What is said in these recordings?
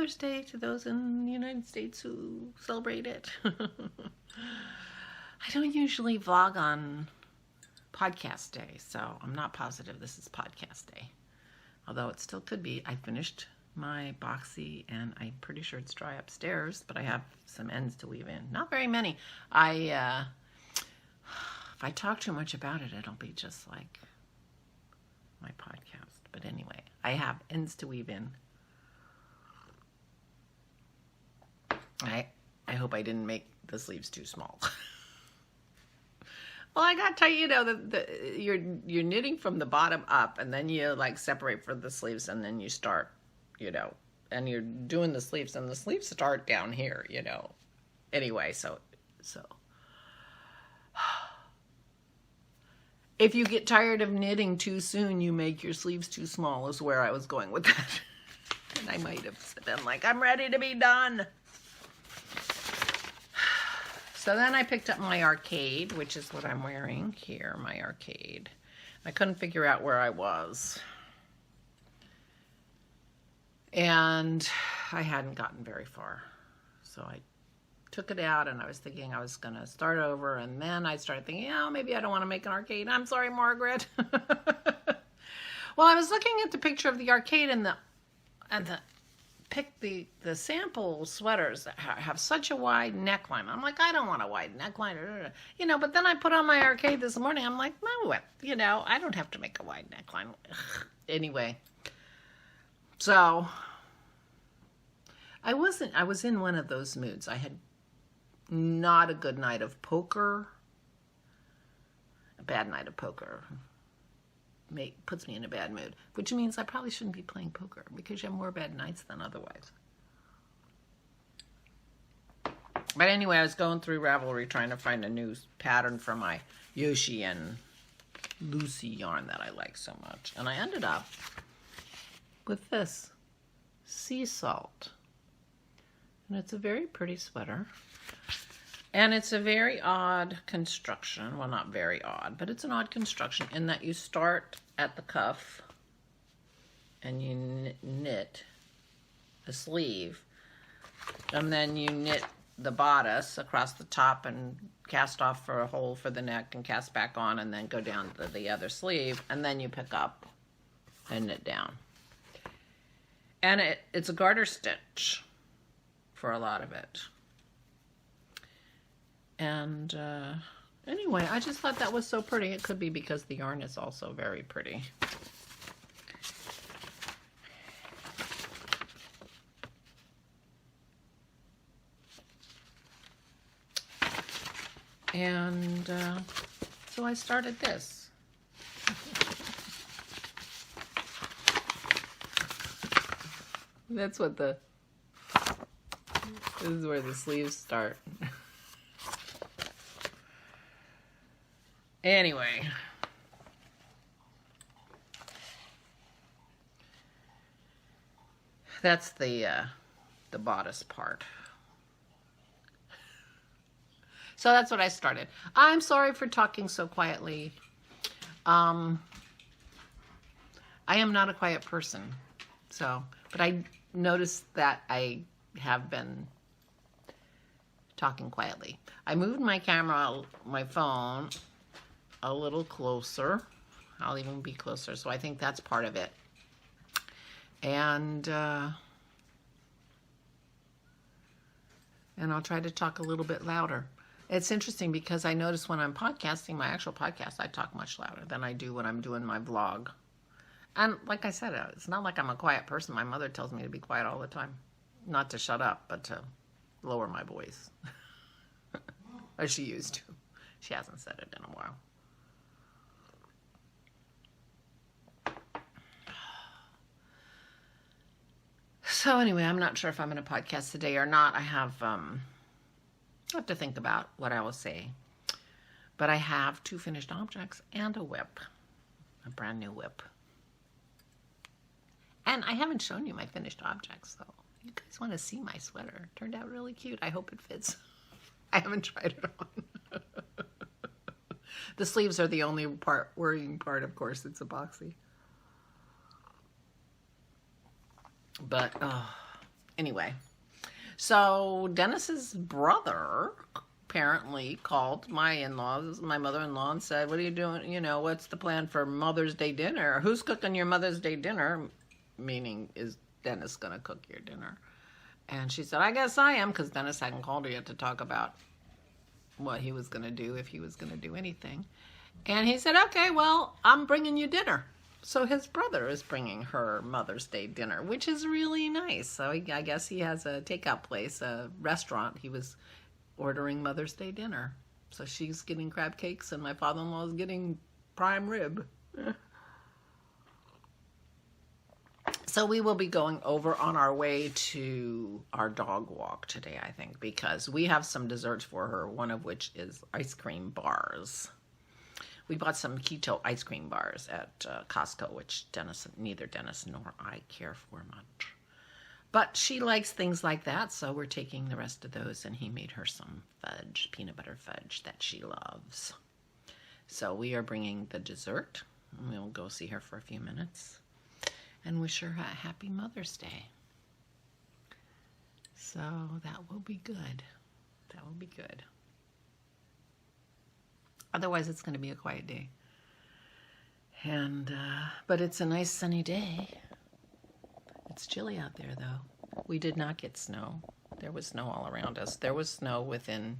Mother's Day to those in the United States who celebrate it. I don't usually vlog on podcast day, so I'm not positive this is podcast day. Although it still could be. I finished my boxy and I'm pretty sure it's dry upstairs, but I have some ends to weave in. Not very many. If I talk too much about it, it'll be just like my podcast. But anyway, I have ends to weave in. I hope I didn't make the sleeves too small. Well, I got to tell you, you know, you're knitting from the bottom up, and then you like separate for the sleeves, and then you start, you know, and you're doing the sleeves, and the sleeves start down here, you know. Anyway, so if you get tired of knitting too soon, you make your sleeves too small, is where I was going with that. And I might have been like, I'm ready to be done. So then I picked up my arcade, which is what I'm wearing here, my arcade. I couldn't figure out where I was. And I hadn't gotten very far. So I took it out and I was thinking I was going to start over. And then I started thinking, oh, maybe I don't want to make an arcade. I'm sorry, Margaret. Well, I was looking at the picture of the arcade and picked the sample sweaters that have such a wide neckline. I'm like, I don't want a wide neckline. You know, but then I put on my arcade this morning. I'm like, no, you know, I don't have to make a wide neckline. Anyway. So I was in one of those moods. I had not a good night of poker. A bad night of poker puts me in a bad mood, which means I probably shouldn't be playing poker because you have more bad nights than otherwise. But anyway, I was going through Ravelry trying to find a new pattern for my Yoshi and Lucy yarn that I like so much. And I ended up with this sea salt. And it's a very pretty sweater. And it's a very odd construction. Well, not very odd, but it's an odd construction in that you start at the cuff and you knit a sleeve. And then you knit the bodice across the top and cast off for a hole for the neck and cast back on and then go down to the other sleeve. And then you pick up and knit down. And it's a garter stitch for a lot of it. And anyway, I just thought that was so pretty. It could be because the yarn is also very pretty. And so I started this. This is where the sleeves start. Anyway, that's the bodice part. So that's what I started. I'm sorry for talking so quietly. I am not a quiet person, but I noticed that I have been talking quietly. I moved my camera, my phone, a little closer. I'll even be closer, so I think that's part of it. And I'll try to talk a little bit louder. It's interesting because I notice when I'm podcasting, my actual podcast, I talk much louder than I do when I'm doing my vlog. And like I said, it's not like I'm a quiet person. My mother tells me to be quiet all the time. Not to shut up, but to lower my voice. Or she used to. She hasn't said it in a while. So anyway, I'm not sure if I'm going to podcast today or not. I have to think about what I will say. But I have 2 finished objects and a whip. A brand new whip. And I haven't shown you my finished objects, so you guys want to see my sweater. It turned out really cute. I hope it fits. I haven't tried it on. The sleeves are the only worrying part, of course. It's a boxy. But Anyway, so Dennis's brother apparently called my in-laws, my mother-in-law, and said, what are you doing? You know, what's the plan for Mother's Day dinner? Who's cooking your Mother's Day dinner? Meaning, is Dennis going to cook your dinner? And she said, I guess I am, because Dennis hadn't called her yet to talk about what he was going to do, if he was going to do anything. And he said, okay, well, I'm bringing you dinner. So his brother is bringing her Mother's Day dinner, which is really nice. So I guess he has a takeout place, a restaurant. He was ordering Mother's Day dinner. So she's getting crab cakes and my father-in-law is getting prime rib. So we will be going over on our way to our dog walk today, I think, because we have some desserts for her, one of which is ice cream bars. We bought some keto ice cream bars at Costco, which neither Dennis nor I care for much. But she likes things like that, so we're taking the rest of those, and he made her some fudge, peanut butter fudge, that she loves. So we are bringing the dessert, and we'll go see her for a few minutes and wish her a happy Mother's Day. So that will be good. That will be good. Otherwise, it's going to be a quiet day. And but it's a nice sunny day. It's chilly out there, though. We did not get snow. There was snow all around us. There was snow within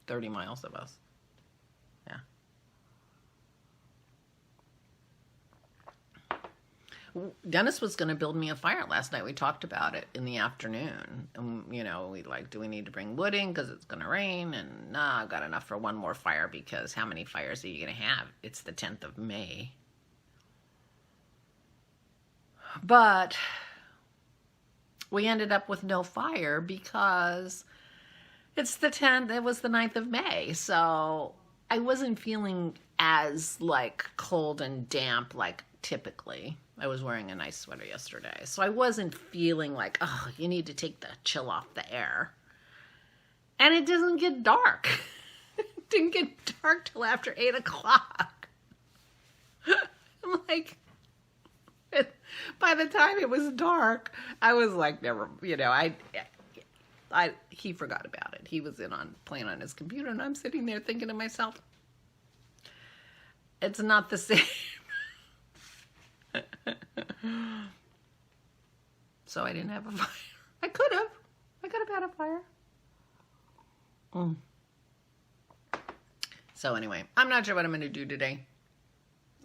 30 miles of us. Yeah. Dennis was going to build me a fire last night. We talked about it in the afternoon. And, you know, we do we need to bring wood in because it's going to rain? And I've got enough for one more fire, because how many fires are you going to have? It's the 10th of May. But we ended up with no fire because it's the 10th. It was the 9th of May. So I wasn't feeling as cold and damp like typically. I was wearing a nice sweater yesterday. So I wasn't feeling like, oh, you need to take the chill off the air. And it doesn't get dark. It didn't get dark till after 8 o'clock. I'm like, by the time it was dark, I was like, never, you know, he forgot about it. He was playing on his computer, and I'm sitting there thinking to myself, it's not the same. So I didn't have a fire. I could have had a fire. So anyway, I'm not sure what I'm going to do today.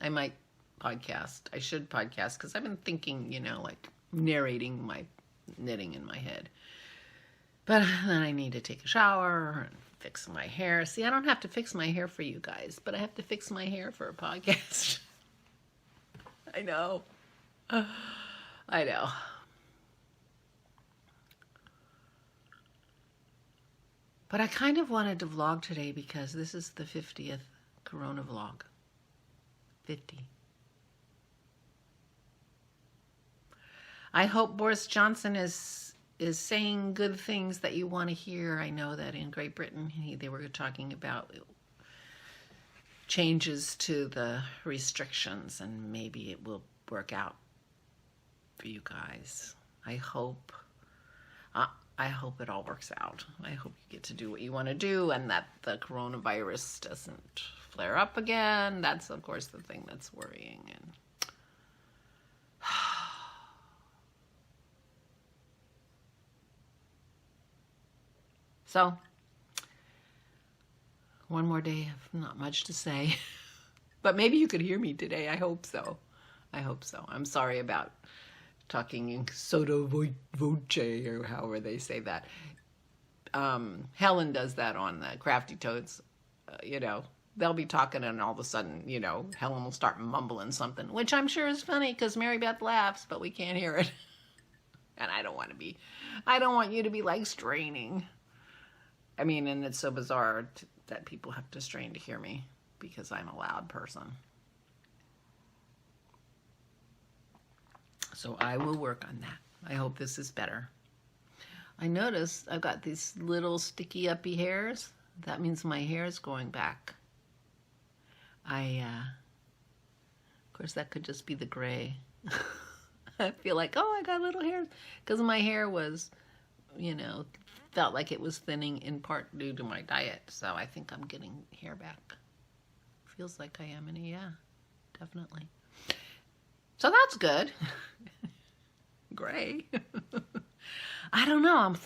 I might podcast. I should podcast because I've been thinking, you know, narrating my knitting in my head. But then I need to take a shower and fix my hair. See, I don't have to fix my hair for you guys, but I have to fix my hair for a podcast. I know. I know. But I kind of wanted to vlog today because this is the 50th CoronaVlog. 50. I hope Boris Johnson is saying good things that you want to hear. I know that in Great Britain, they were talking about changes to the restrictions, and maybe it will work out for you guys. I hope it all works out. I hope you get to do what you want to do, and that the coronavirus doesn't flare up again. That's, of course, the thing that's worrying. And so, one more day of not much to say. But maybe you could hear me today. I hope so. I hope so. I'm sorry about talking in sotto voce, or however they say that. Helen does that on the Crafty Toads. You know, they'll be talking and all of a sudden, you know, Helen will start mumbling something, which I'm sure is funny because Mary Beth laughs, but we can't hear it. And I don't want you to be straining. I mean, and it's so bizarre that people have to strain to hear me because I'm a loud person. So I will work on that. I hope this is better. I noticed I've got these little sticky uppy hairs. That means my hair is growing back. Of course, that could just be the gray. I feel like, oh, I got little hairs. Because my hair was you know, felt like it was thinning in part due to my diet. So I think I'm getting hair back. Feels like I am, and yeah, definitely. So that's good. Gray. I don't know. I'm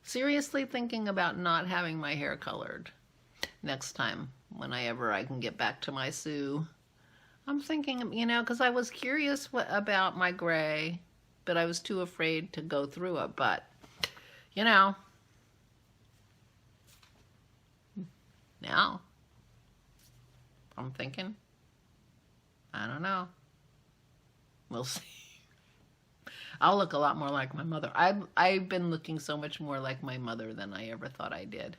seriously thinking about not having my hair colored next time whenever I can get back to my Sue. I'm thinking, you know, because I was curious about my gray, but I was too afraid to go through it. But, you know, now I'm thinking, I don't know. We'll see. I'll look a lot more like my mother. I've been looking so much more like my mother than I ever thought I did.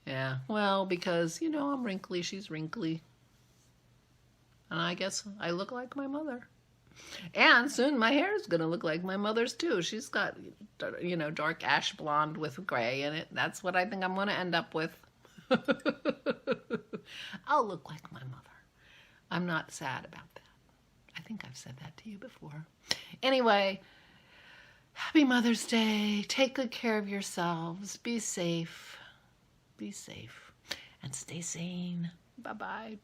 Yeah, well, because, you know, I'm wrinkly, she's wrinkly. And I guess I look like my mother. And soon my hair is going to look like my mother's too. She's got, you know, dark ash blonde with gray in it. That's what I think I'm going to end up with. I'll look like my mother. I'm not sad about that. I think I've said that to you before. Anyway, happy Mother's Day. Take good care of yourselves. Be safe. Be safe. And stay sane. Bye-bye.